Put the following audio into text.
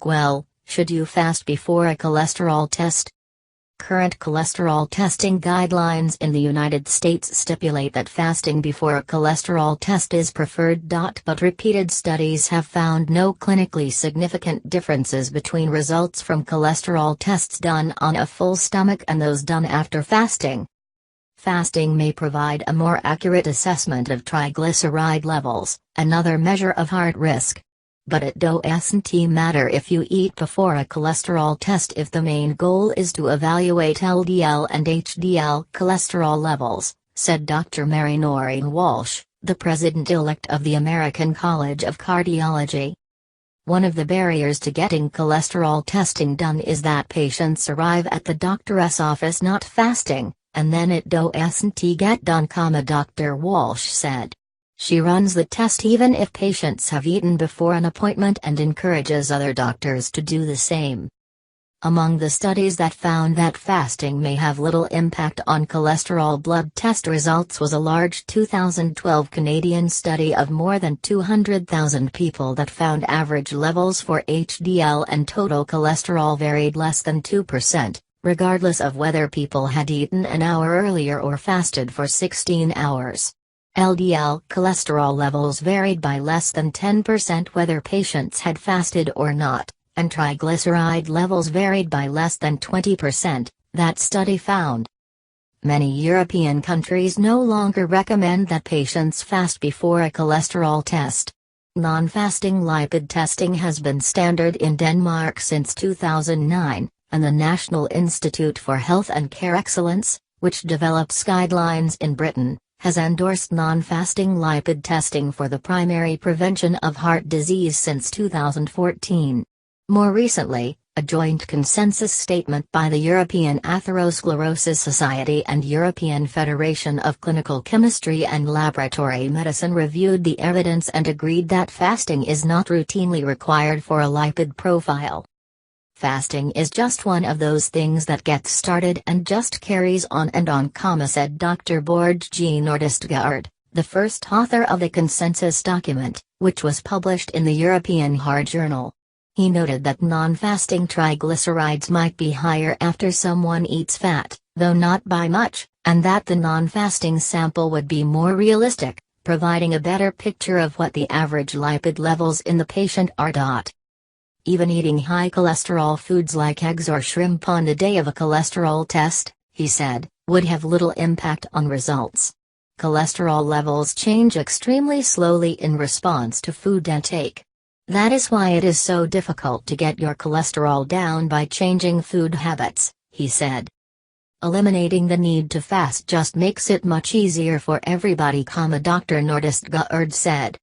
Well, should you fast before a cholesterol test? Current cholesterol testing guidelines in the United States stipulate that fasting before a cholesterol test is preferred. But repeated studies have found no clinically significant differences between results from cholesterol tests done on a full stomach and those done after fasting. Fasting may provide a more accurate assessment of triglyceride levels, another measure of heart risk. But it doesn't matter if you eat before a cholesterol test if the main goal is to evaluate LDL and HDL cholesterol levels, said Dr. Mary Noreen Walsh, the president-elect of the American College of Cardiology. One of the barriers to getting cholesterol testing done is that patients arrive at the doctor's office not fasting, and then it doesn't get done, Dr. Walsh said. She runs the test even if patients have eaten before an appointment and encourages other doctors to do the same. Among the studies that found that fasting may have little impact on cholesterol blood test results was a large 2012 Canadian study of more than 200,000 people that found average levels for HDL and total cholesterol varied less than 2%, regardless of whether people had eaten an hour earlier or fasted for 16 hours. LDL cholesterol levels varied by less than 10% whether patients had fasted or not, and triglyceride levels varied by less than 20%, that study found. Many European countries no longer recommend that patients fast before a cholesterol test. Non-fasting lipid testing has been standard in Denmark since 2009, and the National Institute for Health and Care Excellence, which develops guidelines in Britain, has endorsed non-fasting lipid testing for the primary prevention of heart disease since 2014. More recently, a joint consensus statement by the European Atherosclerosis Society and European Federation of Clinical Chemistry and Laboratory Medicine reviewed the evidence and agreed that fasting is not routinely required for a lipid profile. Fasting is just one of those things that gets started and just carries on, said Dr. Borge Nordestgaard, the first author of the consensus document, which was published in the European Heart Journal. He noted that non-fasting triglycerides might be higher after someone eats fat, though not by much, and that the non-fasting sample would be more realistic, providing a better picture of what the average lipid levels in the patient are. Even eating high cholesterol foods like eggs or shrimp on the day of a cholesterol test, he said, would have little impact on results. Cholesterol levels change extremely slowly in response to food intake. That is why it is so difficult to get your cholesterol down by changing food habits, he said. Eliminating the need to fast just makes it much easier for everybody, Dr. Nordestgaard said.